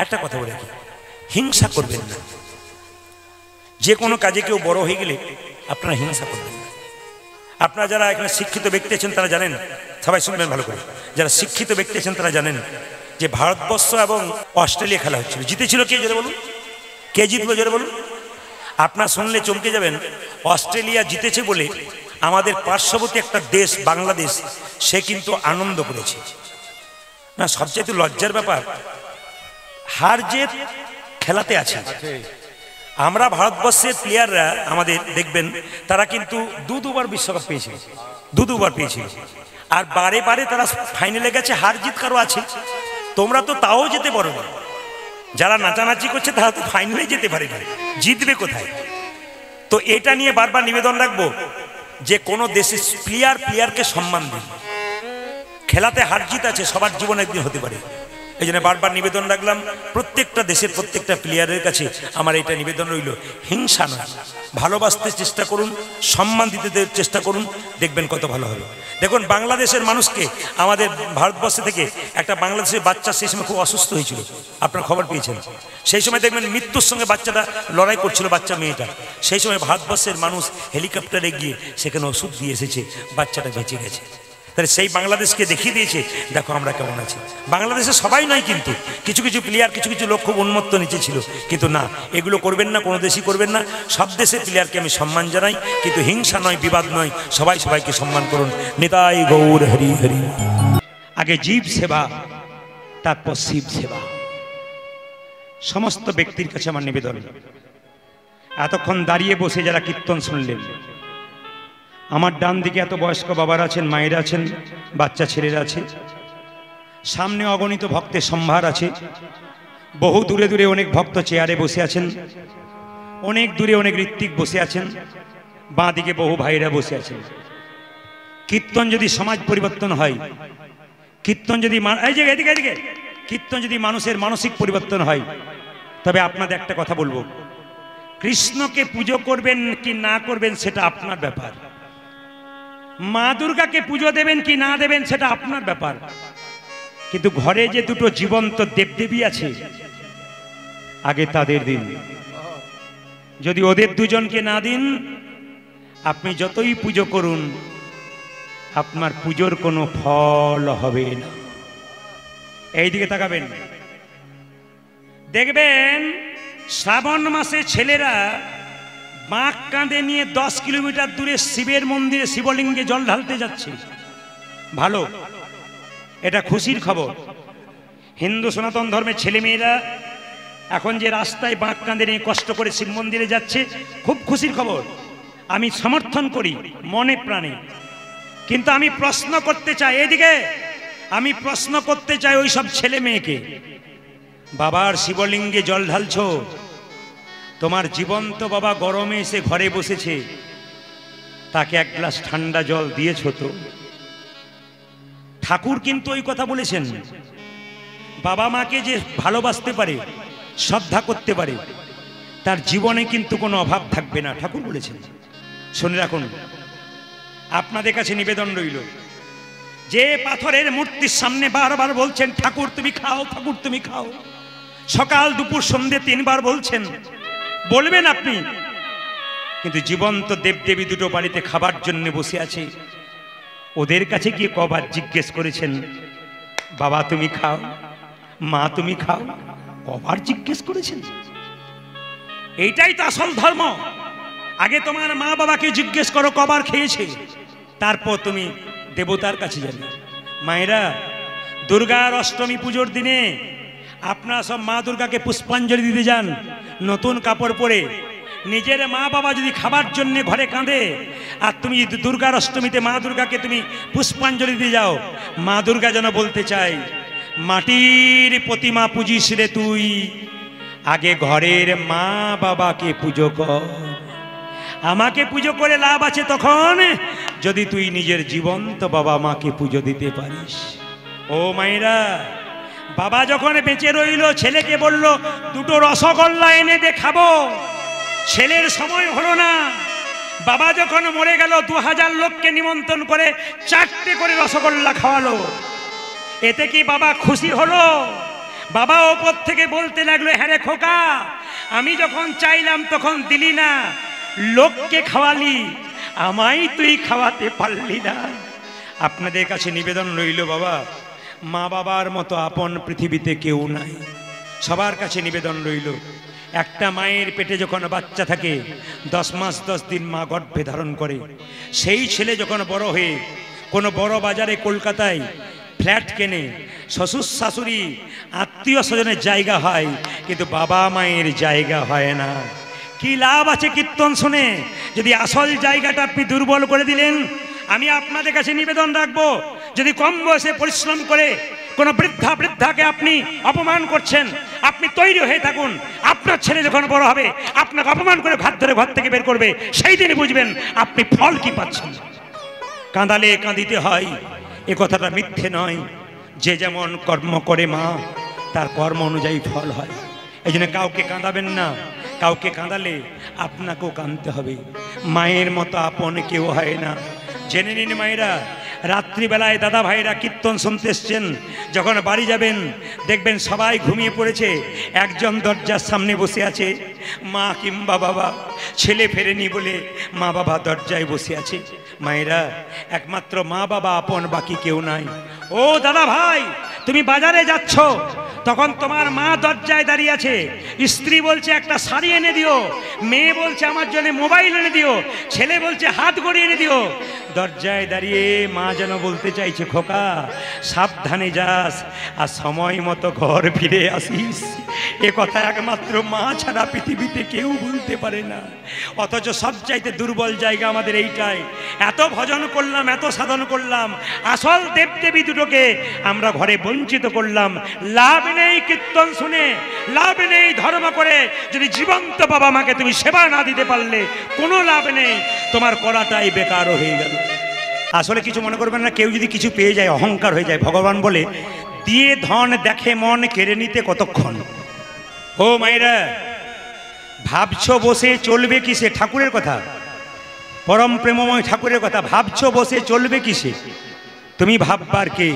একটা কথা বলে কি, হিংসা করবেন না। যে কোনো কাজে কেউ বড় হয়ে গেলে আপনারা হিংসা করবেন না। আপনারা যারা এখানে শিক্ষিত ব্যক্তি আছেন তারা জানেন, সবাই শুনবেন ভালো করে, যারা শিক্ষিত ব্যক্তি আছেন তারা জানেন যে ভারতবর্ষ এবং অস্ট্রেলিয়া খেলা হচ্ছিল, জিতেছিল কে জোরে বলুন, কে জিতলো জোরে বলুন। আপনারা শুনলে চমকে যাবেন, অস্ট্রেলিয়া জিতেছে বলে আমাদের পার্শ্ববর্তী একটা দেশ বাংলাদেশ সে কিন্তু আনন্দ করেছে না। সবচেয়ে লজ্জার ব্যাপার, হার জিত খেলাতে আছে। আমরা ভারতবর্ষের প্লেয়াররা আমাদের দেখবেন তারা কিন্তু দুবার বিশ্বকাপ পেয়েছিল, দুবার পেয়েছিল, আর বারে বারে তারা ফাইনালে গেছে। হার জিত কারো আছে, তোমরা তো তাও যেতে পারো না। যারা নাচানাচি করছে তারা তো ফাইনালে যেতে পারে না, জিতবে কোথায়? তো এটা নিয়ে বারবার নিবেদন রাখবো যে কোনো দেশের প্লেয়ারকে সম্মান দিন। খেলাতে হার জিত আছে, সবার জীবনে একদিন হতে পারে। এই জন্য বারবার নিবেদন রাখলাম প্রত্যেকটা দেশের প্রত্যেকটা প্লেয়ারের কাছে আমার এটা নিবেদন রইল, হিংসা নয়, ভালোবাসতে চেষ্টা করুন, সম্মান দিতে চেষ্টা করুন, দেখবেন কত ভালো হবে। দেখুন বাংলাদেশের মানুষকে আমাদের ভারতবর্ষ থেকে একটা বাংলাদেশের বাচ্চা সেই সময় খুব অসুস্থ হয়েছিল, আপনার খবর পেয়েছেন। সেই সময় দেখবেন মৃত্যুর সঙ্গে বাচ্চাটা লড়াই করছিল, বাচ্চা মেয়েটা। সেই সময় ভারতবর্ষের মানুষ হেলিকপ্টারে গিয়ে সেখানে ওষুধ দিয়ে এসেছে, বাচ্চাটা বেঁচে গেছে। তাহলে সেই বাংলাদেশকে দেখিয়ে দিয়েছে দেখো আমরা কেমন আছি। বাংলাদেশে সবাই নয়, কিন্তু কিছু কিছু প্লেয়ার, কিছু কিছু লোক খুব উন্মত্ত নিচে ছিল। কিন্তু না, এগুলো করবেন না, কোনো দেশই করবেন না। সব দেশের প্লেয়ারকে আমি সম্মান জানাই, কিন্তু হিংসা নয়, বিবাদ নয়, সবাই সবাইকে সম্মান করুন। নিতাই গৌর হরি হরি। আগে জীব সেবা, তারপর শিব সেবা। সমস্ত ব্যক্তির কাছে আমার নিবেদন, এতক্ষণ দাঁড়িয়ে বসে যারা কীর্তন শুনলেন, আমার ডান দিকে এত বয়স্ক বাবারা আছেন, মায়েরা আছেন, বাচ্চা ছেলেরা আছে, সামনে অগণিত ভক্তের সম্ভার আছে। বহু দূরে দূরে অনেক ভক্ত চেয়ারে বসে আছেন, অনেক দূরে অনেক ঋত্বিক বসে আছেন, বাঁ দিকে বহু ভাইরা বসে আছেন। কীর্তন যদি সমাজ পরিবর্তন হয়, কীর্তন যদি কীর্তন যদি মানুষের মানসিক পরিবর্তন হয়, তবে আপনাদের একটা কথা বলবো, কৃষ্ণকে পুজো করবেন কি না করবেন সেটা আপনার ব্যাপার, মা দুর্গাকে পুজো দেবেন কি না দেবেন সেটা আপনার ব্যাপার। কিন্তু ঘরে যে দুটো জীবন্ত দেবদেবী আছে, আগে তাদের দিন। যদি ওদের দুজনকে না দিন, আপনি যতই পুজো করুন আপনার পুজোর কোনো ফল হবে না। এইদিকে তাকাবেন, দেখবেন শ্রাবণ মাসে ছেলেরা বাঁক কাঁধে নিয়ে 10 কিলোমিটার দূরে শিবের মন্দিরে শিবলিঙ্গে জল ঢালতে যাচ্ছে। ভালো, এটা খুশির খবর। হিন্দু সনাতন ধর্মের ছেলেমেয়েরা এখন যে রাস্তায় বাঁক কাঁধে নিয়ে কষ্ট করে শিব মন্দিরে যাচ্ছে, খুব খুশির খবর, আমি সমর্থন করি মনে প্রাণে। কিন্তু আমি প্রশ্ন করতে চাই, এদিকে আমি প্রশ্ন করতে চাই ওই সব ছেলে মেয়েকে, বাবার শিবলিঙ্গে জল ঢালছো, তোমার জীবন্ত বাবা গরমে এসে ঘরে বসেছে, তাকে এক গ্লাস ঠান্ডা জল দিয়েছ তো? ঠাকুর কিন্তু ওই কথা বলেছেন, বাবা মাকে যে ভালোবাসতে পারে, শ্রদ্ধা করতে পারে, তার জীবনে কিন্তু কোনো অভাব থাকবে না, ঠাকুর বলেছেন। শুনে রাখুন, আপনাদের কাছে নিবেদন রইল, যে পাথরের মূর্তির সামনে বারবার বলছেন ঠাকুর তুমি খাও, ঠাকুর তুমি খাও, সকাল দুপুর সন্ধ্যে 3 বার বলছেন, বলবেন আপনি, কিন্তু জীবন্ত দেবদেবী দুটো বাড়িতে খাবার জন্য বসে আছে, ওদের কাছে গিয়ে কবার জিজ্ঞেস করেছেন বাবা তুমি খাও, মা তুমি খাও? কবার জিজ্ঞেস করেছেন? এইটাই তো আসল ধর্ম। আগে তোমার মা বাবাকে জিজ্ঞেস করো কবার খেয়েছে, তারপর তুমি দেবতার কাছে যাবে। মায়েরা, দুর্গার অষ্টমী পুজোর দিনে আপনারা সব মা দুর্গাকে পুষ্পাঞ্জলি দিতে যান, নতুন কাপড় পরে। নিজের মা বাবা যদি খাবার জন্য ঘরে কাঁদে, আর তুমি দুর্গার অষ্টমীতে মা দুর্গাকে তুমি পুষ্পাঞ্জলি দিয়ে যাও, মা দুর্গা যেন বলতে চাই, মাটির প্রতিমা পুজিস রে তুই, আগে ঘরের মা বাবাকে পুজো কর। আমাকে পুজো করে লাভ আছে তখন যদি তুই নিজের জীবন্ত বাবা মাকে পুজো দিতে পারিস। ও মায়েরা, বাবা যখন বেঁচে রইল, ছেলেকে বলল 2টো রসগোল্লা এনে দে খাবো, ছেলের সময় হলো না। বাবা যখন মরে গেল, 2000 লোককে নিমন্ত্রণ করে 4টে করে রসগোল্লা খাওয়ালো। এতে কি বাবা খুশি হলো? বাবা ওপর থেকে বলতে লাগলো, হ্যাঁ রে খোকা, আমি যখন চাইলাম তখন দিলি না, লোককে খাওয়ালি, আমায় তুই খাওয়াতে পারলি না। আপনাদের কাছে নিবেদন রইল বাবা, মা বাবার মতো আপন পৃথিবীতে কেউ নাই। সবার কাছে নিবেদন রইল, একটা মায়ের পেটে যখন বাচ্চা থাকে 10 মাস 10 দিন মা গর্ভে ধারণ করে, সেই ছেলে যখন বড় হয়ে কোনো বড় বাজারে কলকাতায় ফ্ল্যাট কেনে, শ্বশুর শাশুড়ি আত্মীয় স্বজনের জায়গা হয়, কিন্তু বাবা মায়ের জায়গা হয় না। কি লাভ আছে কীর্তন শুনে যদি আসল জায়গাটা আপনি দুর্বল করে দিলেন? আমি আপনাদের কাছে নিবেদন রাখবো, যদি কম বয়সে পরিশ্রম করে কোনো বৃদ্ধাকে আপনি অপমান করছেন, আপনি তৈরি হয়ে থাকুন, আপনার ছেলে যখন বড় হবে আপনাকে অপমান করে ঘাত ধরে ঘর থেকে বের করবে, সেই দিনে বুঝবেন আপনি ফল কি পাচ্ছেন। কাঁদালে কাঁদিতে হয়, এ কথাটা মিথ্যে নয়। যে যেমন কর্ম করে মা, তার কর্ম অনুযায়ী ফল হয়। এই জন্য কাউকে কাঁদাবেন না, কাউকে কাঁদালে আপনাকেও কাঁদতে হবে। মায়ের মতো আপন কেউ হয় না। জেনে নিন মায়েরা, রাত্রিবেলায় দাদা ভাইরা কীর্তন শুনতে এসছেন, যখন বাড়ি যাবেন দেখবেন সবাই ঘুমিয়ে পড়েছে, একজন দরজার সামনে বসে আছে, মা কিংবা বাবা। ছেলে ফেরেনি বলে মা বাবা দরজায় বসে আছে। মায়েরা, একমাত্র মা বাবা আপন, বাকি কেউ নাই। ও দাদা ভাই, তুমি বাজারে যাচ্ছ, তখন তোমার মা দরজায় দাঁড়িয়ে আছে, স্ত্রী বলছে একটা শাড়ি এনে দিও, মেয়ে বলছে আমার জন্য মোবাইল এনে দিও, ছেলে বলছে হাত গড়িয়ে এনে দিও। দরজায় দাঁড়িয়ে মা যেন বলতে চাইছে, খোকা সাবধানে যাস আর সময় মতো ঘর ফিরে আসিস। এ কথা একমাত্র মা ছাড়া পৃথিবীতে কেউ বলতে পারে না। অথচ সবচাইতে দুর্বল জায়গা আমাদের এইটাই। এত ভজন করলাম, এত সাধন করলাম, আসল দেবদেবী দুটোকে আমরা ঘরে বঞ্চিত করলাম। লাভ নেই কীর্তন শুনে, লাভ নেই ধর্ম করে, যদি জীবন্ত বাবা মাকে তুমি সেবা না দিতে পারলে কোনো লাভ নেই, তোমার করাটাই বেকার হয়ে গেল। আসলে কিছু মনে করবেন না, কেউ যদি কিছু পেয়ে যায় অহংকার হয়ে যায়। ভগবান বলে, দিয়ে ধন দেখে মন কেড়ে নিতে কতক্ষণ। ও মায়েরা, ভাবছো বসে চলবে কিসে? ঠাকুরের কথা, পরম প্রেমময় ঠাকুরের কথা। ভাবছো বসে চলবে কিসে? তুমি ভাববার কে?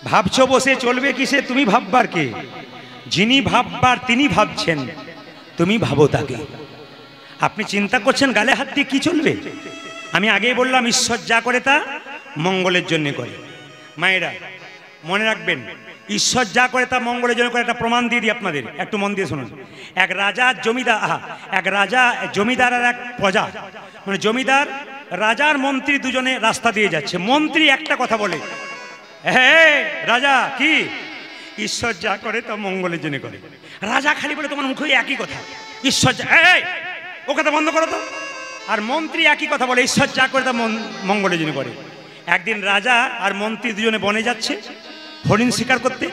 ভাবছো বসে চলবে কিসে? তুমি ভাববার কে? যিনি ভাববার তিনি ভাবছেন, তুমি ভাবো তাকে। আপনি চিন্তা করছেন গালে হাত দিয়ে কি চলবে? আমি আগেই বললাম, ঈশ্বর যা করে তা মঙ্গলের জন্য করে। মায়েরা মনে রাখবেন, ঈশ্বর যা করে তা মঙ্গলের জন্য করে। একটা প্রমাণ দিয়ে দিই আপনাদের, একটু মন দিয়ে শুনুন। এক রাজা জমিদার আর এক প্রজা, মানে জমিদার রাজার মন্ত্রী দুজনে রাস্তা দিয়ে যাচ্ছে। মন্ত্রী একটা কথা বলে, হ্যাঁ রাজা, কি? ঈশ্বর যা করে তা মঙ্গলের জন্য করে। রাজা খালি বলে, তোমার মুখে একই কথা, ঈশ্বর যা, ও কথা বন্ধ করো তো। আর মন্ত্রী একই কথা বলে, ঈশ্বর যা করে তা মঙ্গলের জন্য করে। একদিন রাজা আর মন্ত্রী দুজনে বনে যাচ্ছে হরিণ শিকার করতে।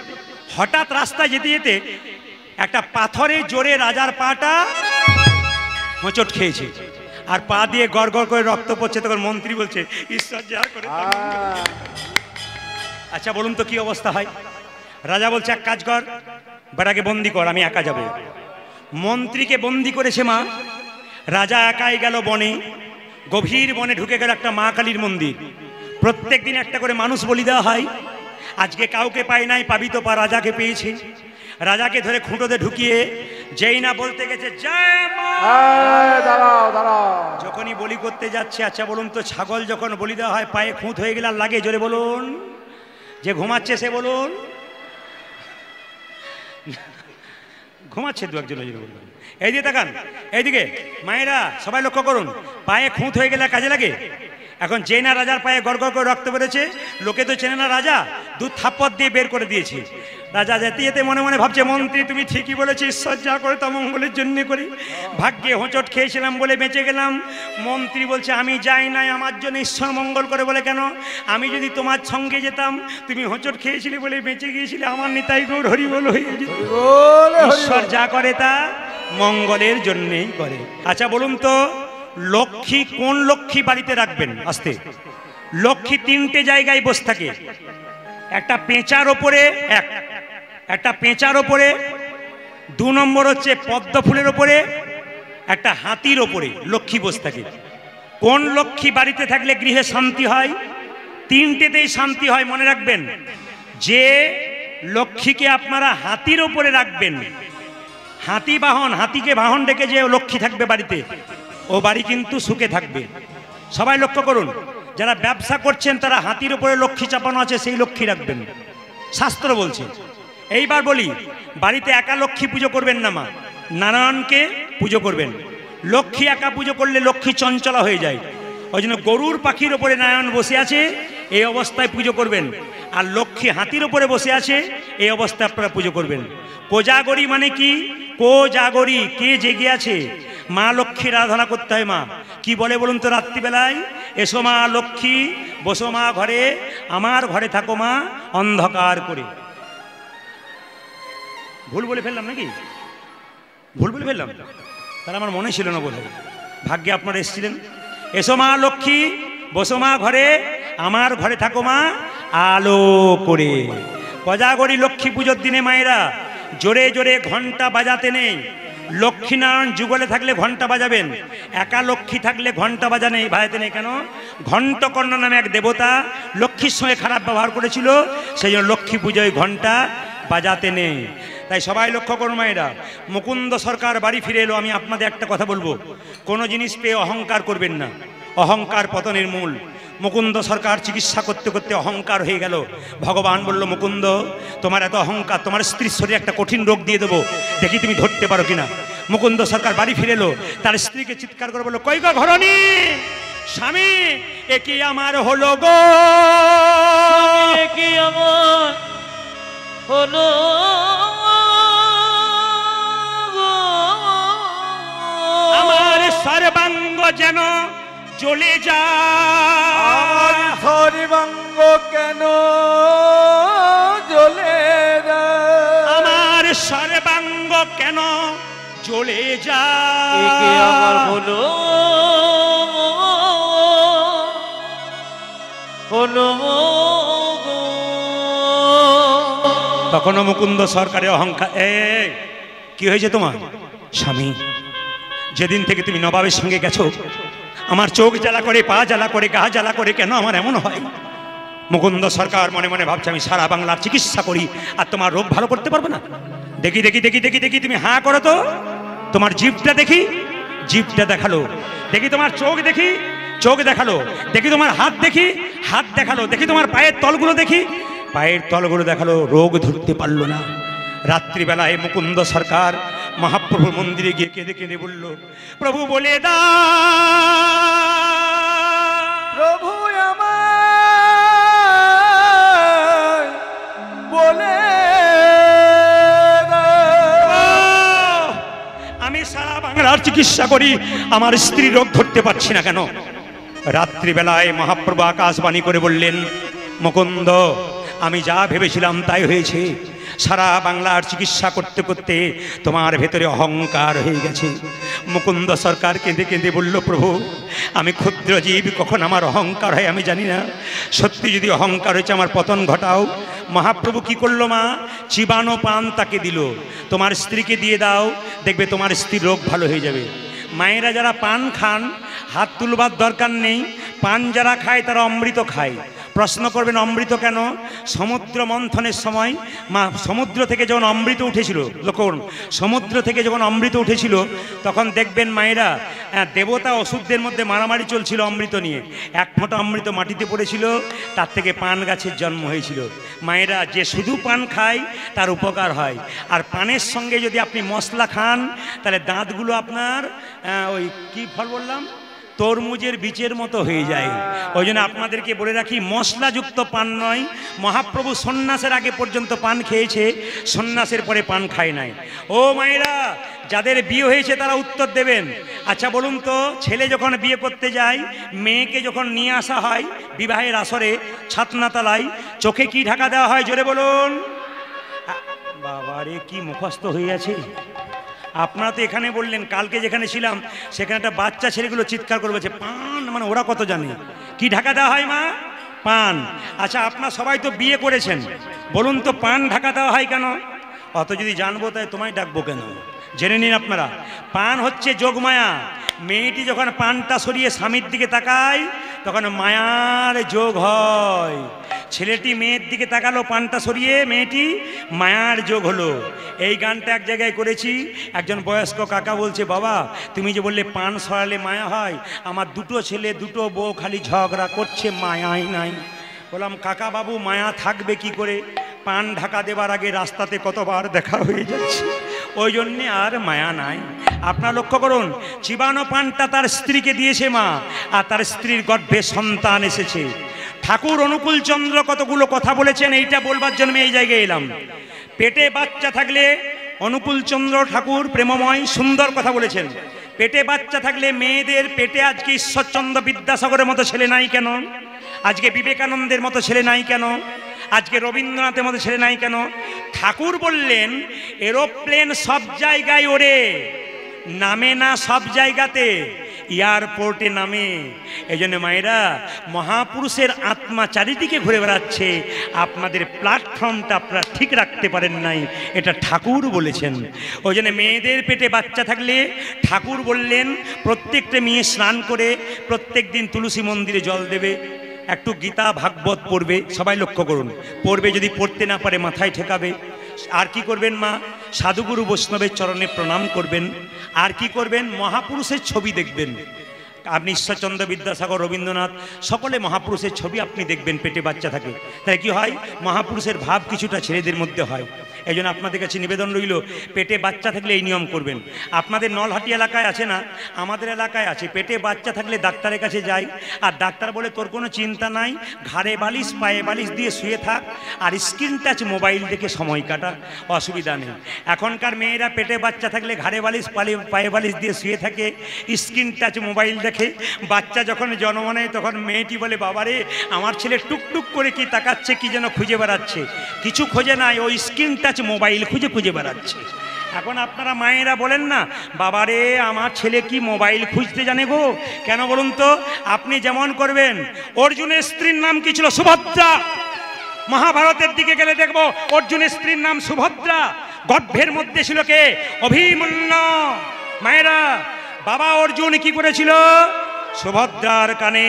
হঠাৎ রাস্তায় যেতে যেতে একটা পাথরে জোরে রাজার পাটা হোঁচট খেয়েছে, আর পা দিয়ে গড় গড় করে রক্ত পড়ছে। তখন মন্ত্রী বলছে, ঈশ্বর যা করে। আচ্ছা বলুন তো কি অবস্থা হয়? রাজা বলছে, এক কাজ কর, বেটাকে বন্দি কর, আমি একা যাব। মন্ত্রীকে বন্দি করেছে মা। রাজা একাই গেল বনে। গভীর বনে ঢুকে গেল একটা মা কালীর মন্দির। প্রত্যেক দিন একটা করে মানুষ বলি দেওয়া হয়। আজকে কাউকে পায় নাই, পাবি তো পা, রাজাকে পেয়েছে। রাজাকে ধরে খুঁটোতে ঢুকিয়ে যেই না বলতে গেছে জয় মা, যখনই বলি করতে যাচ্ছে। আচ্ছা বলুন তো, ছাগল যখন বলি দেওয়া হয় পায়ে খুঁত হয়ে গেলে আর লাগে? জোরে বলুন। যে ঘুমাচ্ছে সে বলুন, ঘুমাচ্ছে দু একজন, বলুন। এই দিকে তাকান, এইদিকে মায়েরা সবাই লক্ষ্য করুন, পায়ে খুঁত হয়ে গেলে কাজে লাগে? এখন যে না রাজার পায়ে গড় গড় করে রক্ত বেরোচ্ছে, লোকে তো চেনে না রাজা, দু থাপ্পড় দিয়ে বের করে দিয়েছে। রাজা যেতে যেতে মনে মনে ভাবছে, মন্ত্রী তুমি ঠিকই বলেছি, ঈশ্বর যা করে তা মঙ্গলের জন্য করি। ভাগ্যে হোঁচট খেয়েছিলাম বলে বেঁচে গেলাম। মন্ত্রী বলছে, আমি যাই নাই, আমার জন্য ঈশ্বর মঙ্গল করে বলে কেন? আমি যদি তোমার সঙ্গে যেতাম, তুমি হোঁচট খেয়েছিলে বলে বেঁচে গিয়েছিলে, আমার নিতাই গৌর হরি বল হয়ে যেত। ঈশ্বর যা করে তা মঙ্গলের জন্যেই করে। আচ্ছা বলুন তো, লক্ষ্মী কোন লক্ষ্মী বাড়িতে রাখবেন? আস্তে। লক্ষ্মী তিনটে জায়গায় বসে থাকে। একটা পেঁচার ওপরে, একটা পেঁচার ওপরে, 2 নম্বর হচ্ছে পদ্ম ফুলের ওপরে, একটা হাতির ওপরে লক্ষ্মী বসে থাকে। কোন লক্ষ্মী বাড়িতে থাকলে গৃহে শান্তি হয়? তিনটেতেই শান্তি হয়। মনে রাখবেন, যে লক্ষ্মীকে আপনারা হাতির ওপরে রাখবেন। হাতি বাহন, হাতিকে বাহন ডেকে যে লক্ষ্মী থাকবে বাড়িতে, ও বাড়ি কিন্তু সুখে থাকবে। সবাই লক্ষ্য করুন, যারা ব্যবসা করছেন তারা হাতির উপরে লক্ষ্মী চাপানো আছে, সেই লক্ষ্মী রাখবেন, শাস্ত্র বলছে। এইবার বলি, বাড়িতে একা লক্ষ্মী পুজো করবেন না মা, নারায়ণকে পুজো করবেন। লক্ষ্মী একা পুজো করলে লক্ষ্মী চঞ্চলা হয়ে যায়, ওই জন্য গরুর পাখির ওপরে নারায়ণ বসে আছে এই অবস্থায় পুজো করবেন। আর লক্ষ্মী হাতির ওপরে বসে আছে এই অবস্থায় আপনারা পুজো করবেন। কোজাগরী মানে কি? কোজাগরী, কে জেগে আছে? মা লক্ষ্মীর আরাধনা করতে হয়। মা কি বলে বলুন তো রাত্রিবেলায়? এসো মা লক্ষ্মী, বসো মা ঘরে, আমার ঘরে থাকো মা অন্ধকার করে। ভুল বলে ফেললাম নাকি? ভুল বলে ফেললাম? তাহলে আমার মনে ছিল না বলে, ভাগ্যে আপনারা এসেছিলেন। এসো মা লক্ষ্মী, বসো মা ঘরে, আমার ঘরে থাকো মা আলো করে। কোজাগরী লক্ষ্মী পুজোর দিনে মায়েরা জোরে জোরে ঘন্টা বাজাতে নেই। লক্ষ্মীনারায়ণ যুগলে থাকলে ঘন্টা বাজাবেন, একা লক্ষ্মী থাকলে ঘন্টা বাজাতে নেই। কেন? ঘণ্টকর্ণ নামে এক দেবতা লক্ষ্মীর সঙ্গে খারাপ ব্যবহার করেছিল, সেই জন্য লক্ষ্মী পুজোয় ঘন্টা বাজাতে নেই। তাই সবাই লক্ষ্য করুন মায়েরা, মুকুন্দ সরকার বাড়ি ফিরে এলো। আমি আপনাদের একটা কথা বলবো, কোনো জিনিস পেয়ে অহংকার করবেন না, অহংকার পতনের মূল। মুকুন্দ সরকার চিকিৎসা করতে করতে অহংকার হয়ে গেল। ভগবান বলল, মুকুন্দ তোমার এত অহংকার, তোমার স্ত্রীর শরীরে একটা কঠিন রোগ দিয়ে দেবো, দেখি তুমি ধরতে পারো কিনা। মুকুন্দ সরকার বাড়ি ফিরে এলো, তার স্ত্রীকে চিৎকার করে বললো, কই গো ঘরণী, স্বামী এ কি আমার হলো গো, এ কি আমার হলো আমার সর্বাঙ্গ যেন জ্বলে যায়, সর্বাঙ্গ কেন জ্বলে যায়, আমার সর্বাঙ্গ কেন জ্বলে যায়, এ কি আমার হলো হলো গো। তখনও মুকুন্দ সরকারের অহংকার, কি হয়েছে তোমার? স্বামী যেদিন থেকে তুমি নবাবের সঙ্গে গেছো, আমার চোখ জ্বালা করে, পা জ্বালা করে, গা জ্বালা করে, কেন আমার এমন হয়? মুকুন্দ সরকার মনে মনে ভাবছে, আমি সারা বাংলার চিকিৎসা করি আর তোমার রোগ ভালো করতে পারবো না। দেখি দেখি দেখি দেখি দেখি তুমি হাঁ করো তো, তোমার জিভটা দেখি, জিভটা দেখালো। দেখি তোমার চোখ দেখি, চোখ দেখালো। দেখি তোমার হাত দেখি, হাত দেখালো। দেখি তোমার পায়ের তলগুলো দেখি, পায়ের তলগুলো দেখালো। রোগ ধরতে পারলো না। রাত্রিবেলায় মুকুন্দ সরকার মহাপ্রভুর মন্দিরে গিয়ে কেঁদে কেঁদে বলল, প্রভু বলে দা, প্রভু আমার বলে দাও। আমি সারা বাংলার চিকিৎসা করি, আমার স্ত্রী রোগ ধরতে পারছি না কেন? রাত্রিবেলায় মহাপ্রভু আকাশবাণী করে বললেন, মুকুন্দ আমি যা ভেবেছিলাম তাই হয়েছে। সারা বাংলার চিকিৎসা করতে করতে তোমার ভেতরে অহংকার হয়ে গেছে। মুকুন্দ সরকার কেঁদে কেঁদে বলল, প্রভু আমি ক্ষুদ্র জীব, কখন আমার অহংকার হয় আমি জানি না। সত্যি যদি অহংকার হয়েছে আমার পতন ঘটাও। মহাপ্রভু কি করলো মা? চিবানো পান তাকে দিল, তোমার স্ত্রীকে দিয়ে দাও, দেখবে তোমার স্ত্রীর রোগ ভালো হয়ে যাবে। মায়েরা যারা পান খান হাত তুলবার দরকার নেই, পান যারা খায় তারা অমৃত খায়। প্রশ্ন করবেন অমৃত কেন? সমুদ্র মন্থনের সময় মা সমুদ্র থেকে যখন অমৃত উঠেছিল, লক্ষ্য সমুদ্র থেকে যখন অমৃত উঠেছিল তখন দেখবেন মায়েরা দেবতা অসুরদের মধ্যে মারামারি চলছিল অমৃত নিয়ে। এক ফোঁটা অমৃত মাটিতে পড়েছিল, তার থেকে পান গাছের জন্ম হয়েছিল। মায়েরা যে শুধু পান খায় তার উপকার হয়, আর পানের সঙ্গে যদি আপনি মশলা খান তাহলে দাঁতগুলো আপনার ওই কি ফল বললাম, তরমুজের বীজের মতো হয়ে যায়। ওই জন্য আপনাদেরকে বলে রাখি, মশলাযুক্ত পান নয়। মহাপ্রভু সন্ন্যাসের আগে পর্যন্ত পান খেয়েছে, সন্ন্যাসের পরে পান খায় নাই। ও মায়েরা যাদের বিয়ে হয়েছে তারা উত্তর দেবেন। আচ্ছা বলুন তো, ছেলে যখন বিয়ে করতে যায়, মেয়েকে যখন নিয়ে আসা হয় বিবাহের আসরে ছাতনাতলায়, চোখে কি ঢাকা দেওয়া হয়? জোরে বলুন। বাবারে কি মুখস্থ হয়ে আছে। আপনারা তো এখানে বললেন, কালকে যেখানে ছিলাম সেখানে একটা বাচ্চা ছেলেগুলো চিৎকার করে বলছে পান, মানে ওরা কত জানে। কি ঢাকা দেওয়া হয় মা? পান। আচ্ছা আপনারা সবাই তো বিয়ে করেছেন, বলুন তো পান ঢাকা দেওয়া হয় কেন? অত যদি জানবো তাই তোমায় ডাকবো কেন? জেনে নিন আপনারা। পান হচ্ছে যোগমায়া। মেয়েটি যখন পানটা সরিয়ে স্বামীর দিকে তাকায় তখন মায়ার যোগ হয়। ছেলেটি মেয়ের দিকে তাকালো, পানটা সরিয়ে, মেয়েটি মায়ার যোগ হলো। এই গানটা এক জায়গায় করেছি। একজন বয়স্ক কাকা বলছে, বাবা তুমি যে বললে পান সরালে মায়া হয়, আমার দুটো ছেলে দুটো বউ খালি ঝগড়া করছে, মায়াই নাই। বললাম, কাকা বাবু মায়া থাকবে কি করে? পান ঢাকা দেবার আগে রাস্তাতে কতবার দেখা হয়ে যাচ্ছে, ওই জন্যে আর মায়া নাই। আপনারা লক্ষ্য করুন, চিবানো পানটা তার স্ত্রীকে দিয়েছে মা, আর তার স্ত্রীর গর্ভে সন্তান এসেছে। ঠাকুর অনুকূল চন্দ্র কতগুলো কথা বলেছেন, এইটা বলবার জন্য এই জায়গায় এলাম। পেটে বাচ্চা থাকলে অনুকূল চন্দ্র ঠাকুর প্রেমময় সুন্দর কথা বলেছেন। পেটে বাচ্চা থাকলে মেয়েদের পেটে আজকে ঈশ্বরচন্দ্র বিদ্যাসাগরের মতো ছেলে নাই কেন? আজকে বিবেকানন্দের মতো ছেলে নাই কেন? আজকে রবীন্দ্রনাথের মতো ছেলে নাই কেন? ঠাকুর বললেন, এরোপ্লেন সব জায়গায় ওড়ে, নামে না সব জায়গাতে, এয়ারপোর্টে নামে। এই জন্য মায়েরা, মহাপুরুষের আত্মা চারিদিকে ঘুরে বেড়াচ্ছে, আপনাদের প্ল্যাটফর্মটা আপনারা ঠিক রাখতে পারেন নাই, এটা ঠাকুর বলেছেন। ওই জন্য মেয়েদের পেটে বাচ্চা থাকলে ঠাকুর বললেন প্রত্যেকটা মেয়ে স্নান করে প্রত্যেক দিন তুলসী মন্দিরে জল দেবে, একটু গীতা ভাগবত পড়বে। সবাই লক্ষ্য করুন, পড়বে, যদি পড়তে না পারে মাথায় ঠেকাবে। আর কি করবেন মা? সাধুগুরু বৈষ্ণবের চরণে প্রণাম করবেন। আর কি করবেন? মহাপুরুষের ছবি দেখবেন। আপনি ঈশ্বরচন্দ্র বিদ্যাসাগর, রবীন্দ্রনাথ, সকলে মহাপুরুষের ছবি আপনি দেখবেন পেটে বাচ্চা থাকে। তাই কি হয়? মহাপুরুষের ভাব কিছুটা ছেলেদের মধ্যে হয়। এই জন্য আপনাদের কাছে নিবেদন রইল, পেটে বাচ্চা থাকলে এই নিয়ম করবেন। আপনাদের নলহাটি এলাকায় আছে না? আমাদের এলাকায় আছে। পেটে বাচ্চা থাকলে ডাক্তারের কাছে যাই, আর ডাক্তার বলে তোর কোনো চিন্তা নাই, ঘাড়ে বালিশ পায়ে বালিশ দিয়ে শুয়ে থাক, আর স্ক্রিন টাচ মোবাইল দেখে সময় কাটা, অসুবিধা নেই। এখনকার মেয়েরা পেটে বাচ্চা থাকলে ঘাড়ে বালিশ পায়ে বালিশ দিয়ে শুয়ে থাকে, স্ক্রিন টাচ মোবাইল দেখে। বাচ্চা যখন জন্ম নেয় তখন মেয়েটি বলে, বাবারে আমার ছেলে টুকটুক করে কি তাকাচ্ছে, কি যেন খুঁজে বেড়াচ্ছে। কিছু খোঁজে নাই, ওই স্ক্রিন টাচ মোবাইল খুঁজে বেড়াচ্ছে। এখন আপনারা মায়েরা বলেন না, বাবারে আমার ছেলে কি মোবাইল খুঁজতে জানে গো? কেন বলুন তো? আপনি যেমন করবেন। অর্জুনের স্ত্রীর নাম কি ছিল? সুভদ্রা। মহাভারতের দিকে গেলে দেখবো অর্জুনের স্ত্রীর নাম সুভদ্রা। গর্ভের মধ্যে ছিল কে? অভিমন্যু। মায়েরা, বাবা অর্জুন কি করেছিল? সুভদ্রার কানে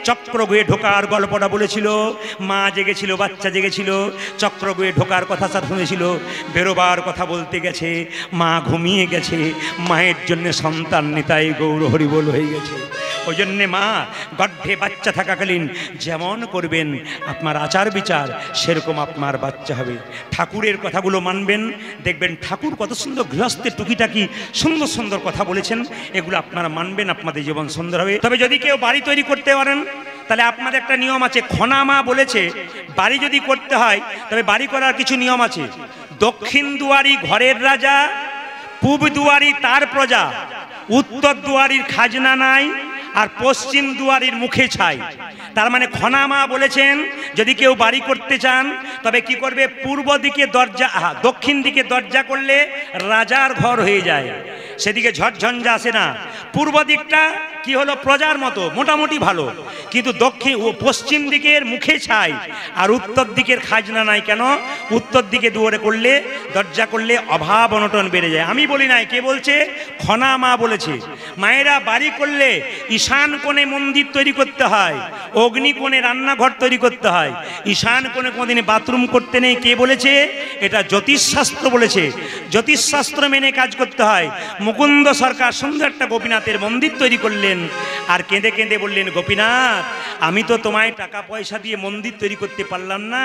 চক্রগুয়ে ঢোকার গল্পটা বলেছিল। মা জেগেছিল, বাচ্চা জেগেছিল, চক্রগুয়ে ঢোকার কথা শুনেছিল, বেরোবার কথা বলতে গেছে, মা ঘুমিয়ে গেছে, মায়ের জন্য সন্তান নিতাই গৌর হরিবোল হয়ে গেছে। ওই জন্যে মা গর্ভে বাচ্চা থাকাকালীন যেমন করবেন আপনার আচার বিচার, সেরকম আপনার বাচ্চা হবে। ঠাকুরের কথাগুলো মানবেন, দেখবেন ঠাকুর কত সুন্দর গৃহস্থের টুকিটাকি সুন্দর সুন্দর কথা বলেছেন। এগুলো আপনারা মানবেন, আপনাদের জীবন সুন্দর হবে। তবে যদি কেউ বাড়ি তৈরি করতে পারেন, তাহলে আপনাদের একটা নিয়ম আছে। খনা মা বলেছে, বাড়ি যদি করতে হয় তবে বাড়ি করার কিছু নিয়ম আছে। দক্ষিণ দুয়ারি ঘরের রাজা, পূব দুয়ারি তার প্রজা, উত্তর দুয়ারির খাজনা নাই, আর পশ্চিম দুয়ারির মুখে ছাই। তার মানে খনা মা বলেছেন, যদি কেউ বাড়ি করতে চান তবে কি করবে? পূর্ব দিকে দরজা, দক্ষিণ দিকে দরজা করলে রাজার ঘর হয়ে যায়, সেদিকে ঝড়ঝঞ্ঝা আসে না। পূর্ব দিকটা কি হলো? প্রজার মতো, মোটামুটি ভালো, কিন্তু দক্ষিণ ও পশ্চিম দিকের মুখে ছাই, আর উত্তর দিকের খাজনা নাই। কেন? উত্তর দিকে দুয়ারে করলে, দরজা করলে অভাব অনটন বেড়ে যায়। আমি বলি নাই, কে বলছে? খনা মা বলেছে। মায়েরা, বাড়ি করলে ঈশান কোণে মন্দির তৈরি করতে হয়, অগ্নি কোণে রান্নাঘর তৈরি করতে হয়, ঈশান কোণে কোনোদিন বাথরুম করতে নেই। কে বলেছে? এটা জ্যোতিষশাস্ত্র বলেছে। জ্যোতিষশাস্ত্র মেনে কাজ করতে হয়। মুকুন্দ সরকার সুন্দর একটা গোপীনাথের মন্দির তৈরি করলেন, আর কেঁদে কেঁদে বললেন, গোপীনাথ আমি তো তোমায় টাকা পয়সা দিয়ে মন্দির তৈরি করতে পারলাম না,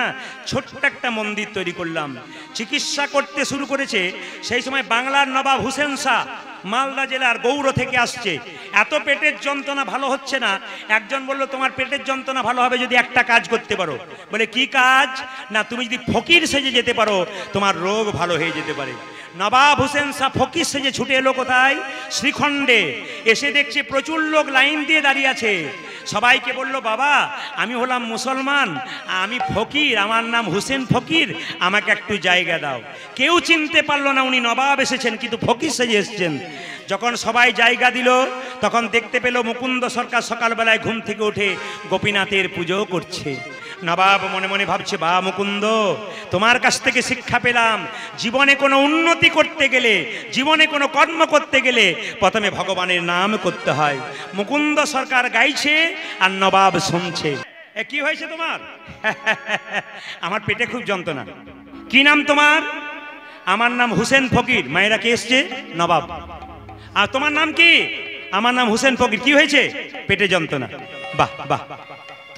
ছোট্ট একটা মন্দির তৈরি করলাম। চিকিৎসা করতে শুরু করেছে, সেই সময় বাংলার নবাব হুসেন শাহ মালদা জেলার গৌড় থেকে আসছে। এত পেটের যন্ত্রণা ভালো হচ্ছে না। একজন বলল, তোমার পেটের যন্ত্রণা ভালো হবে যদি একটা কাজ করতে পারো। বলে, কি কাজ? না, তুমি যদি ফকির সেজে যেতে পারো তোমার রোগ ভালো হয়ে যেতে পারে। নবাব হুসেন শাহ ফকির সেজে ছুটে এলো কোথায়? শ্রীখণ্ডে। এসে দেখছে প্রচুর লোক লাইন দিয়ে দাঁড়িয়ে আছে। সবাইকে বলল, বাবা আমি হলাম মুসলমান, আমি ফকির, আমার নাম হুসেন ফকির, আমাকে একটু জায়গা দাও। কেউ চিনতে পারলো না উনি নবাব এসেছেন, কিন্তু ফকির সেজে এসেছেন। যখন সবাই জায়গা দিল তখন দেখতে পেল মুকুন্দ সরকার সকালবেলায় ঘুম থেকে উঠে গোপীনাথের পুজো করছে। নবাব মনে মনে ভাবছে, বা মুকুন্দ, তোমার কাছ থেকে শিক্ষা পেলাম, জীবনে কোনো উন্নতি করতে গেলে, জীবনে কোনো কর্ম করতে গেলে প্রথমে ভগবানের নাম করতে হয়। মুকুন্দ সরকার গাইছে আর নবাব শুনছে। এ কি হয়েছে তোমার? আমার পেটে খুব যন্ত্রণা। কি নাম তোমার? আমার নাম হুসেন ফকির। মায়েরা কে এসছে? নবাব। আর তোমার নাম কি? আমার নাম হুসেন ফকির। কি হয়েছে? পেটে যন্ত্রণা। বাহ বাহ,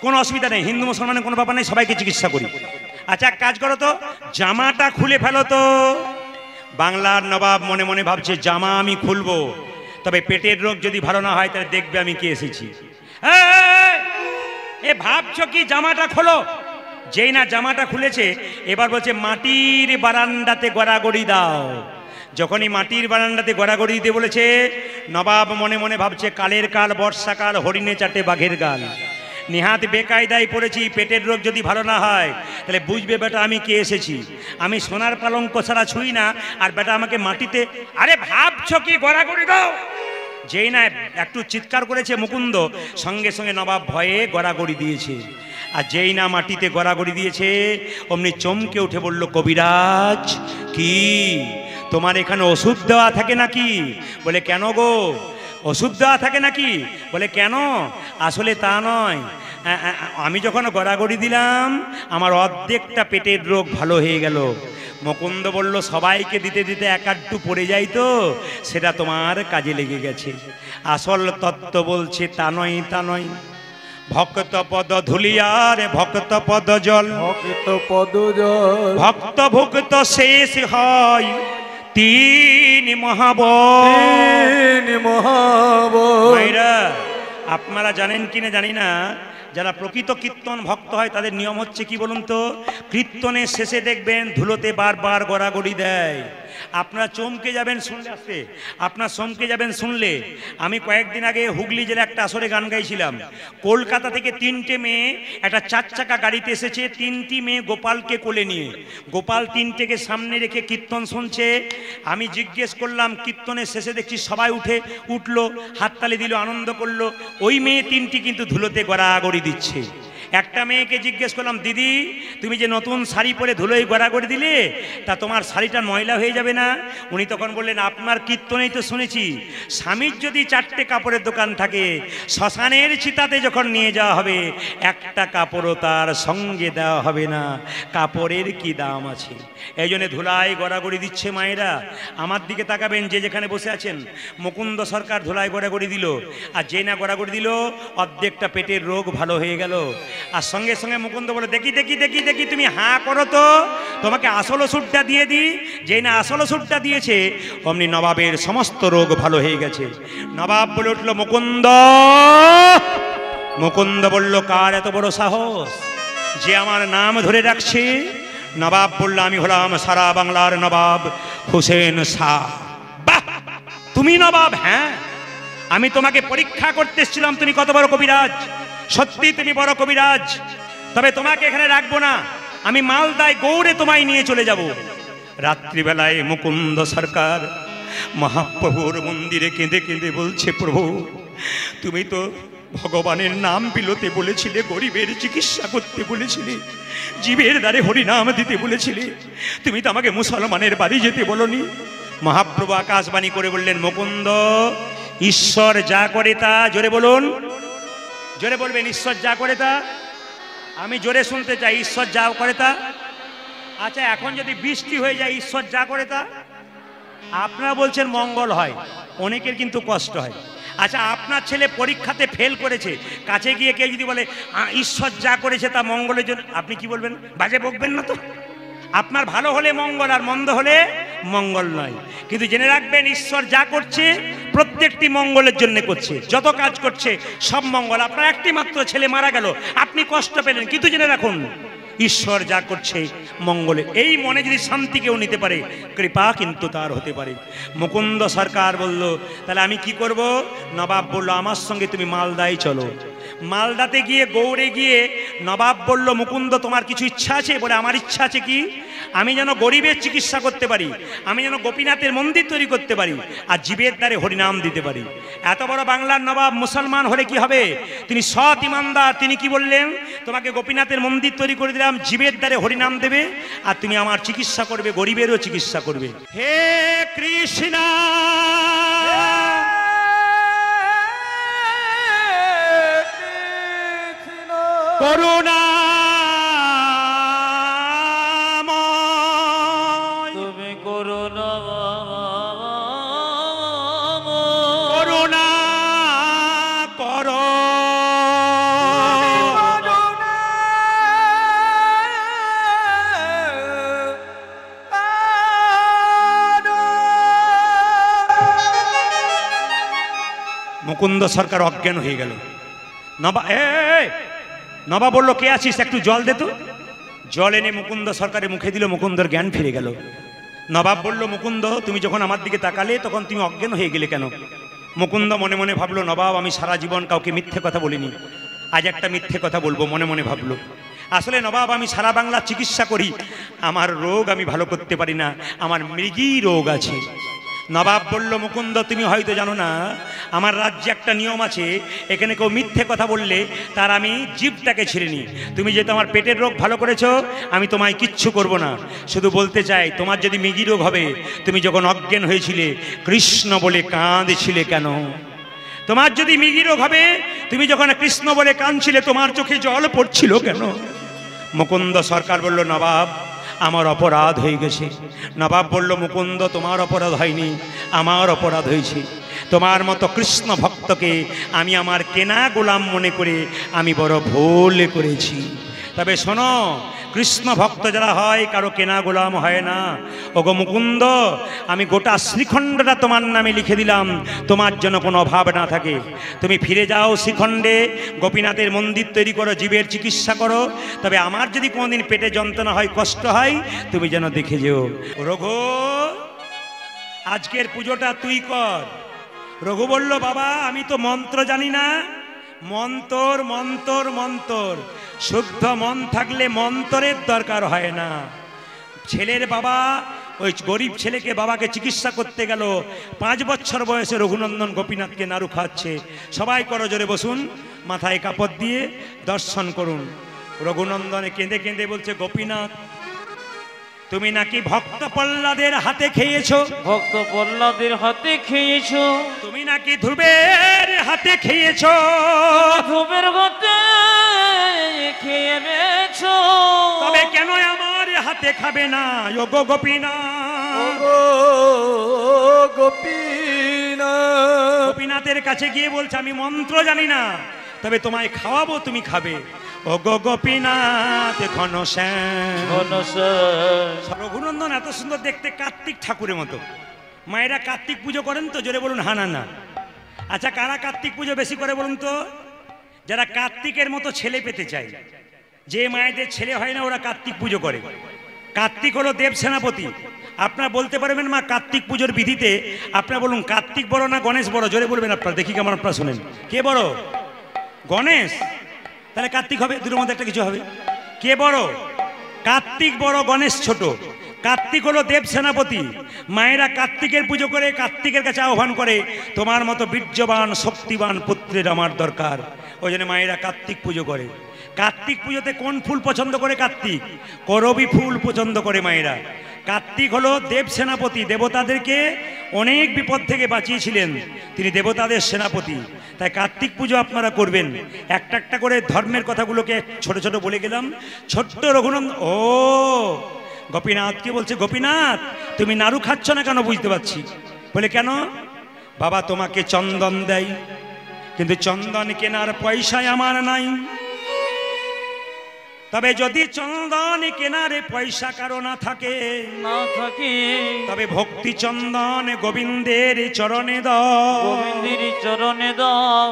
কোনো অসুবিধা নেই, হিন্দু মুসলমানের কোনো ব্যাপার নেই, সবাইকে চিকিৎসা করি। আচ্ছা এক কাজ করো তো, জামাটা খুলে ফেলো তো। বাংলার নবাব মনে মনে ভাবছে, জামা আমি খুলবো, তবে পেটের রোগ যদি ভালো না হয় তাহলে দেখবে আমি কে এসেছি। এ ভাবছো কি? জামাটা খোলো। যেই না জামাটা খুলেছে, এবার বলছে মাটির বারান্দাতে গড়াগড়ি দাও। যখনই মাটির বারান্দাতে গড়াগড়ি দিতে বলেছে, নবাব মনে মনে ভাবছে, কালের কাল বর্ষাকাল, হরিণে চাটে বাঘের গাল। নিহাত বেকায়দায় পড়েছি, পেটের রোগ যদি ভালো না হয় তাহলে বুঝবে বেটা আমি কে এসেছি। আমি সোনার পালঙ্ক ছাড়া ছুঁই না, আর বেটা আমাকে মাটিতে। আরে ভাবছো কি? গড়াগড়ি দাও। যেই না একটু চিৎকার করেছে মুকুন্দ, সঙ্গে সঙ্গে নবাব ভয়ে গড়াগড়ি দিয়েছে। আর যেই না মাটিতে গড়াগড়ি দিয়েছে, অমনি চমকে উঠে বলল, কবিরাজ, কি তোমার এখানে ওষুধ দেওয়া থাকে নাকি? বলে কেন গো, ওষুধ দেওয়া থাকে নাকি? বলে কেন? আসলে তা নয়, আমি যখন গড়াগড়ি দিলাম আমার অর্ধেকটা পেটের রোগ ভালো হয়ে গেল। মুকুন্দ বলল, সবাইকে দিতে দিতে এক আধটু পড়ে যাই তো, সেটা তোমার কাজে লেগে গেছে। আসল তত্ত্ব বলছে, তা নয় তা নয়। ভক্ত পদ ধুলিয়ার ভক্ত পদ জল, ভক্ত পদ জল, ভক্ত ভুক্ত শেষ হয় তিন মহাবল। মায়েরা, আপনারা জানেন কিনা জানি না, যারা প্রকৃত কীর্তন ভক্ত হয় তাদের নিয়ম হচ্ছে কি বলুন তো, কীর্তনের শেষে দেখবেন ধুলোতে বারবার গড়াগড়ি দেয়। আপনারা চমকে যাবেন শুনলে, আসতে আপনার চমকে যাবেন শুনলে। আমি কয়েকদিন আগে হুগলি জেলা একটা আসরে গান গাইছিলাম। কলকাতা থেকে 3টে মেয়ে একটা 4 চাকা গাড়িতে এসেছে, 3টি মেয়ে গোপালকে কোলে নিয়ে। গোপাল 3টেকে সামনে রেখে কীর্তন শুনছে। আমি জিজ্ঞেস করলাম, কীর্তনের শেষে দেখছি সবাই উঠলো, হাততালি দিল, আনন্দ করলো। ওই মেয়ে 3টি কিন্তু ধুলোতে গড়াগড়ি দিচ্ছে। একটা মেয়েকে জিজ্ঞেস করলাম, দিদি তুমি যে নতুন শাড়ি পরে ধুলোয় গড়াগড়ি দিলে, তা তোমার শাড়িটা ময়লা হয়ে যাবে না? উনি তখন বললেন, আপনার কীর্তনেই তো শুনেছি, স্বামীর যদি 4টে কাপড়ের দোকান থাকে, শ্মশানের চিতাতে যখন নিয়ে যাওয়া হবে একটা কাপড়ও তার সঙ্গে দেওয়া হবে না, কাপড়ের কি দাম আছে। এই জন্য ধুলায় গড়াগড়ি দিচ্ছে। মায়েরা আমার দিকে তাকাবেন, যে যেখানে বসে আছেন। মুকুন্দ সরকার ধুলায় গড়াগড়ি দিল, আর যে না গড়াগড়ি দিল অর্ধেকটা পেটের রোগ ভালো হয়ে গেল। আর সঙ্গে সঙ্গে মুকুন্দ বলে, দেখি দেখি দেখি দেখি, তুমি হাঁ করো তো, তোমাকে আসল ওষুধটা দিয়ে দিই। যেই না আসল ওষুধটা দিয়েছে, অমনি নবাবের সমস্ত রোগ ভালো হয়ে গেছে। নবাব বলে উঠল, মুকুন্দ। মুকুন্দ বলল, কার এত বড় সাহস যে আমার নাম ধরে রাখছে? নবাব বলল, আমি হলাম সারা বাংলার নবাব হুসেন শাহ। বাহ, তুমি নবাব? হ্যাঁ, আমি তোমাকে পরীক্ষা করতে এসেছিলাম, তুমি কত বড় কবিরাজ। সত্যি তুমি বড় কবিরাজ, তবে তোমাকে এখানে রাখবো না, আমি মালদায় গৌড়ে তোমায় নিয়ে চলে যাব। রাত্রিবেলায় মুকুন্দ সরকার মহাপ্রভুর মন্দিরে কেঁদে কেঁদে বলছে, প্রভু তুমি তো ভগবানের নাম বিলোতে বলেছিলে, গরিবের চিকিৎসা করতে বলেছিলে, জীবের দ্বারে হরিনাম দিতে বলেছিলে, তুমি তো আমাকে মুসলমানের বাড়ি যেতে বলনি। মহাপ্রভু আকাশবাণী করে বললেন, মুকুন্দ, ঈশ্বর যা করে তা, জোরে বলুন, জোরে বলবেন, ঈশ্বর যা করে তা। আমি জোরে শুনতে চাই, ঈশ্বর যা করে তা। আচ্ছা এখন যদি বৃষ্টি হয়ে যায়, ঈশ্বর যা করে তা। আপনারা বলছেন মঙ্গল হয়, অনেকের কিন্তু কষ্ট হয়। আচ্ছা আপনার ছেলে পরীক্ষাতে ফেল করেছে, কাছে গিয়ে কেউ যদি বলে ঈশ্বর যা করেছে তা মঙ্গলের জন্য, আপনি কি বলবেন? বাজে বকবেন না তো? আপনার ভালো হলে মঙ্গল, আর মন্দ হলে মঙ্গল নয়। কিন্তু জেনে রাখবেন, ঈশ্বর যা করছে প্রত্যেকটি মঙ্গলের জন্য করছে, যত কাজ করছে সব মঙ্গল। আপনার একটি মাত্র ছেলে মারা গেল, আপনি কষ্ট পেলেন, কিন্তু জেনে রাখুন ঈশ্বর যা করছে মঙ্গলে। এই মনে যদি শান্তি কেউ নিতে পারে, কৃপা কিন্তু তার হতে পারে। মুকুন্দ সরকার বলল, তাহলে আমি কি করব? নবাব বলল, আমার সঙ্গে তুমি মালদায় চলো। মালদাতে গিয়ে গৌড়ে গিয়ে নবাব বলল, মুকুন্দ তোমার কিছু ইচ্ছা আছে? বলে, আমার ইচ্ছা আছে কি, আমি যেন গরিবের চিকিৎসা করতে পারি, আমি যেন গোপীনাথের মন্দির তৈরি করতে পারি, আর জীবের দ্বারে হরিনাম দিতে পারি। এত বড় বাংলার নবাব মুসলমান হলে কি হবে, তিনি সৎ ইমানদার। তিনি কি বললেন, তোমাকে গোপীনাথের মন্দির তৈরি করে দিলাম, জীবের দ্বারে হরিনাম দেবে, আর তুমি আমার চিকিৎসা করবে, গরিবেরও চিকিৎসা করবে। হে কৃষ্ণ করুণা তুমি করুণা করুণা করো মুকুন্দ সরকার অজ্ঞান হয়ে গেল। নবাব বলল, কে আছিস, একটু জল দে তো। জল এনে মুকুন্দ সরকারের মুখে দিল, মুকুন্দর জ্ঞান ফিরে গেল। নবাব বলল, মুকুন্দ তুমি যখন আমার দিকে তাকালে তখন তুমি অজ্ঞান হয়ে গেলে কেন? মুকুন্দ মনে মনে ভাবলো, নবাব আমি সারা জীবন কাউকে মিথ্যে কথা বলিনি, আজ একটা মিথ্যে কথা বলবো। মনে মনে ভাবলো, আসলে নবাব আমি সারা বাংলা চিকিৎসা করি, আমার রোগ আমি ভালো করতে পারি না, আমার মৃগী রোগ আছে। নবাব বলল, মুকুন্দ তুমি হয়তো জানো না, আমার রাজ্যে একটা নিয়ম আছে, এখানে কেউ মিথ্যে কথা বললে তার আমি জিভটাকে ছিঁড়ে নিই। তুমি যেহেতু আমার পেটের রোগ ভালো করেছো, আমি তোমায় কিচ্ছু করব না। শুধু বলতে চাই, তোমার যদি মৃগী রোগ হবে, তুমি যখন অজ্ঞান হয়েছিলে কৃষ্ণ বলে কাঁদছিলে কেন? তোমার যদি মৃগী রোগ হবে, তুমি যখন কৃষ্ণ বলে কাঁদছিলে, তোমার চোখে জল পড়ছিল কেন? মুকুন্দ সরকার বলল, নবাব আমার অপরাধ হয়ে গেছে। নবাব বলল, মুকুন্দ তোমার অপরাধ হয়নি, আমার অপরাধ হয়েছে। তোমার মতো কৃষ্ণ ভক্তকে আমি আমার কেনা গোলাম মনে করে আমি বড় ভুল করেছি। তবে শোনো, কৃষ্ণ ভক্ত যারা হয় কারো কেনা গোলাম হয় না। ওগো মুকুন্দ, আমি গোটা শ্রীখণ্ডটা তোমার নামে লিখে দিলাম, তোমার জন্য কোনো অভাব না থাকে। তুমি ফিরে যাও শ্রীখণ্ডে, গোপীনাথের মন্দির তৈরি করো, জীবের চিকিৎসা করো। তবে আমার যদি কোনোদিন পেটে যন্ত্রণা হয়, কষ্ট হয়, তুমি যেন দেখে যেও। রঘু, আজকের পুজোটা তুই কর। রঘু বলল, বাবা আমি তো মন্ত্র জানি না। মন্তর মন্তর মন্তর, শুদ্ধ মন থাকলে মন্ত্রের দরকার হয় না। ছেলের বাবা ওই গরিব ছেলেকে, বাবাকে চিকিৎসা করতে গেল, 5 বছর বয়সে রঘুনন্দন গোপীনাথকে নাড়ু খাচ্ছে। সবাই করো জোরে বসুন, মাথায় কাপড় দিয়ে দর্শন করুন। রঘুনন্দনে কেঁদে কেঁদে বলছে, গোপীনাথ তুমি নাকি ভক্ত প্রহ্লাদের হাতে খেয়েছো, ভক্ত প্রহ্লাদের হাতে খেয়েছো, তুমি নাকি ধ্রুবের হাতে খেয়েছো, ধ্রুবের হাতে খেয়েছো, তবে কেন আমার হাতে খাবে না? ওগো গোপীনাথ, গোপীনাথের কাছে গিয়ে বলছে, আমি মন্ত্র জানি না, তবে তোমায় খাওয়াবো, তুমি খাবে। ওগো গোপীনাথ ঘনশ্যাম। রঘুনন্দন এত সুন্দর দেখতে, কার্তিক ঠাকুরের মতো। মায়েরা কার্তিক পুজো করেন তো? জোরে বলুন হা না না। আচ্ছা, কারা কার্তিক পুজো বেশি করে বলুন তো? যারা কার্তিকের মতো ছেলে পেতে চায়। যে মায়েদের ছেলে হয় না, ওরা কার্তিক পুজো করে। কার্তিক হলো দেব সেনাপতি। আপনারা বলতে পারবেন মা, কার্তিক পুজোর বিধিতে আপনারা বলুন, কার্তিক বড় না গণেশ বড়? জোরে বলবেন আপনারা, দেখি কেমন আপনারা শোনেন। কে বড়? গণেশ। তাহলে কার্তিক হবে, দুটোর মধ্যে একটা কিছু হবে। কে বড়? কার্তিক বড়, গণেশ ছোট। কার্তিক হলো দেব সেনাপতি। মায়েরা কার্তিকের পুজো করে, কার্তিকের কাছে আহ্বান করে, তোমার মতো বীর্যবান শক্তিবান পুত্রের আমার দরকার। ওই জন্য মায়েরা কার্তিক পুজো করে। কার্তিক পুজোতে কোন ফুল পছন্দ করে? কার্তিক করবী ফুল পছন্দ করে মায়েরা। কার্তিক হলো দেব সেনাপতি, দেবতাদেরকে অনেক বিপদ থেকে বাঁচিয়েছিলেন, তিনি দেবতাদের সেনাপতি। তাই কার্তিক পুজো আপনারা করবেন। একটা একটা করে ধর্মের কথাগুলোকে ছোট ছোট বলে গেলাম। ছোট্ট রঘুনন্দন, ও গোপীনাথকে বলছে, গোপীনাথ তুমি নাড়ু খাচ্ছ না কেন? বুঝতে পারছি। বলে, কেন? বাবা তোমাকে চন্দন দেয়, কিন্তু চন্দন কেনার পয়সায় আমার নাই। তবে যদি চন্দন কেনারে পয়সা কারো না থাকে, তবে ভক্তি চন্দন গোবিন্দের চরণে দাও, গোবিন্দের চরণে দাও।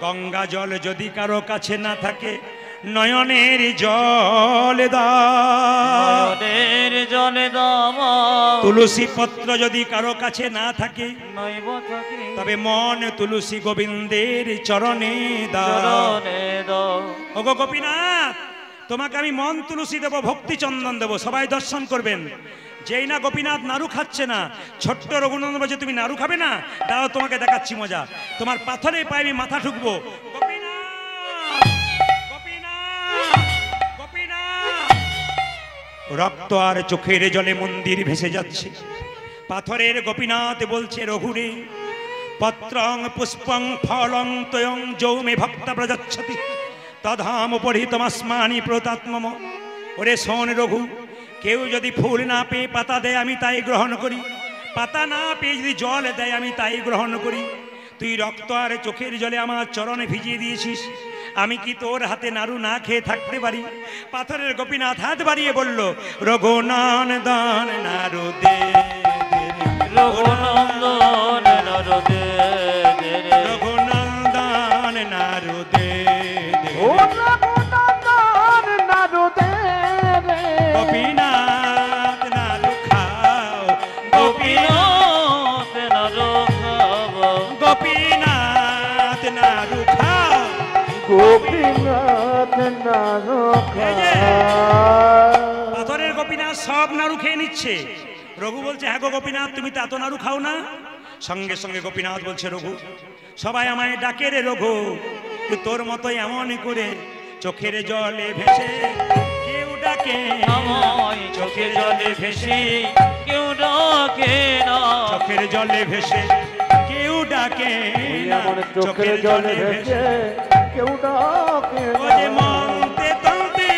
গঙ্গা জল যদি কারো কাছে না থাকে, নয়নের জল দাও, নয়নের জলে দাও। তুলসী পত্র পত্র যদি কারো কাছে না থাকে নইব থাকে তবে মন তুলসী গোবিন্দের চরণে দাও। চরণে দাও। ওগো গোপীনাথ, তোমাকে আমি মন তুলসী দেবো, ভক্তি চন্দন দেবো, সবাই দর্শন করবেন। যেই না গোপীনাথ নাড়ু খাচ্ছে না, ছোট্ট রঘুনন্দন বলছে তুমি নাড়ু খাবে না, তাও তোমাকে দেখাচ্ছি মজা। তোমার পাথরে পায়ে আমি মাথা ঠুকবো। গোপীনাথ, গোপীনাথ, গোপীনাথ। রক্ত আর চোখের জলে মন্দির ভেসে যাচ্ছে। পাথরের গোপীনাথ বলছে রঘুরে, পত্রং পুষ্পং ফলং তয়ং যৌমে ভক্ত প্রযচ্ছতি তধাম পরিহিতমস্মানি প্রতাত্মম। ওরে শোন রঘু, কেউ যদি ফুল না পেয়ে পাতা দেয় আমি তাই গ্রহণ করি, পাতা না পেয়ে যদি জল দেয় আমি তাই গ্রহণ করি। তুই রক্ত আর চোখের জলে আমার চরণে ভিজিয়ে দিয়েছিস, আমি কি তোর হাতে নাড়ু না খেয়ে থাকতে পারি? পাথরের গোপীনাথ হাত বাড়িয়ে বলল, রঘুনন্দন নাড়ু দে রঘুনন্দন নাড়ু দে দে রে। রঘুনন্দন নাড়ু দে ও রঘুনন্দন নাড়ু দে রে। গোপীনাথ নাড়ু খাও, গোপীনাথ নাড়ু খাবো। গোপীনাথ নাড়ু খাও। গোপীনাথ নাড়ু এই যে, খাও। পাথরের গোপীনাথ সব নাড়ু খেয়ে নিচ্ছে। রঘু বলছে, হ্যাঁ গো গোপীনাথ, তুমি তো এত নাড়ু খাও না? সঙ্গে সঙ্গে গোপীনাথ বলছে, রঘু সবাই আমায় ডাকে রে রঘু, তোর মতো এমন করে চোখের জলে ভেসে কেউ ডাকে আমায় চোখের জলে ভেসে কেউ ডাকে না। চোখের জলে ভেসে কেউ ডাকে না। এমন চোখের জলে ভেসে কেউ ডাকে ও যে মন্তে তন্তে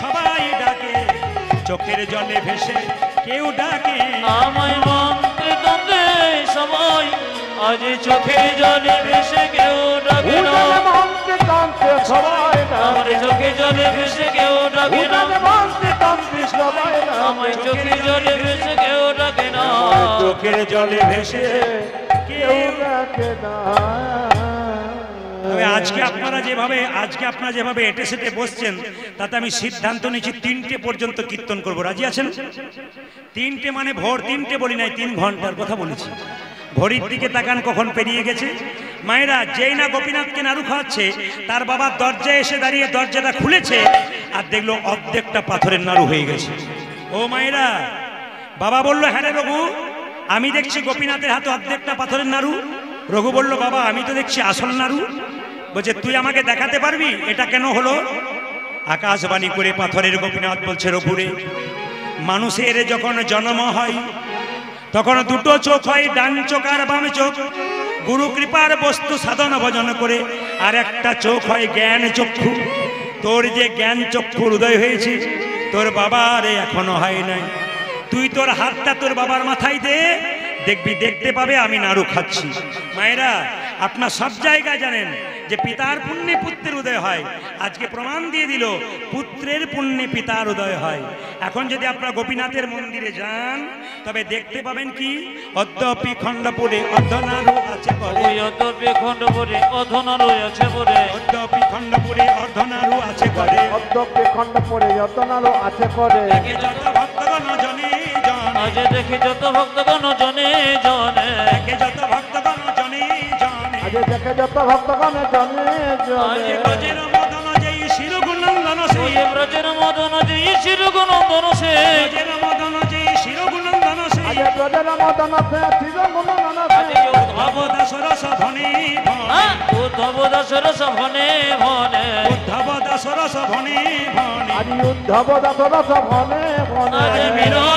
সবাই ডাকে, চোখের জলে ভেসে কেউ ডাকে। আমায় মন্ত্রে তন্ত্রে সবাই আজ চোখের জলে ভেসে কেউ ডাকে না। উদানে মন্ত্রে তন্ত্রে সবাই আমার ডাকে। চোখের জলে ভেসে কেউ ডাকে না। উদানে মন্ত্রে তন্ত্রে সবাই আমায় ডাকে। চোখের জলে ভেসে কেউ ডাকে না। চোখের জলে ভেসে কেউ কেউ। ডাকে না। তবে আজকে আপনারা যেভাবে এটে সেটে বসছেন, তাতে আমি সিদ্ধান্ত নিয়েছি 3টে পর্যন্ত কীর্তন করব। রাজি আছেন? 3টে মানে ভোর 3টে বলি নাই, 3 ঘন্টার কথা বলেছি। ঘড়ির দিকে তাকান, কখন পেরিয়ে গেছে। মায়েরা, যেই না গোপীনাথকে নাড়ু খাওয়াচ্ছে, তার বাবা দরজায় এসে দাঁড়িয়ে দরজাটা খুলেছে আর দেখলো অর্ধেকটা পাথরের নাড়ু হয়ে গেছে। ও মায়েরা, বাবা বলল, হ্যাঁ রে রঘু, আমি দেখছি গোপীনাথের হাতে অর্ধেকটা পাথরের নাড়ু। রঘু বলল, বাবা আমি তো দেখছি আসল নাড়ু। বলছে, তুই আমাকে দেখাতে পারবি এটা কেন হলো? আকাশবাণী করে পাথরের গোপীনাথ বলছে, রঘুরে, মানুষের যখন জন্ম হয় তখন দুটো চোখ হয়, ডান চোখ আর বাম চোখ। গুরু কৃপার বস্তু সাধন ভজন করে আর একটা চোখ হয় জ্ঞান চক্ষু। তোর যে জ্ঞান চক্ষুর উদয় হয়েছে, তোর বাবার এখনো হয় নাই। তুই তোর হাতটা তোর বাবার মাথায় দে, দেখবি, দেখতে পাবে আমি নাড়ু খাচ্ছি। মায়েরা, আপনার সব জায়গায় জানেন যে পিতার পুণ্যে পুত্রের উদয় হয়। আজকে প্রমাণ দিয়ে দিল, পুত্রের পুণ্যে পিতার উদয় হয়। এখন যদি আপনারা গোপীনাথের মন্দিরে যান, তবে দেখতে পাবেন কি, অদ্যপি খণ্ডপুরে অর্ধনাড়ু আছে বলে। ওই অতপে খণ্ডপুরে অধনারু আছে বলে। অদ্যপি খণ্ডপুরে অর্ধনাড়ু আছে করে। অদ্যপে খণ্ড পড়ে যতনালো আছে করে। দেখে যত ভক্তগণ জনে জনে, আজ দেখি যত ভক্তগণ জনে জনে। দেখে যত ভক্তগণ জনে জনে। আজ দেখে যত ভক্তগণ জনে আজ জনে। ব্রজের মদন যেই শিরগুনন্দন সে, ওই ব্রজের মদন যে শিরগুনন্দন সে। ব্রজের মদন যেই শিরগুনন্দন সে, আজ ব্রজের মদন সে চিরগুণনন আজ সে। উদ্ধব দাসরস ধনে ধনে, উদ্ধব দাসর সভনে ভনে। উদ্ধব দাসরস ধনে ধনে। আজ উদ্ধব দাসরস ভনে ভনে। আজ বিরহ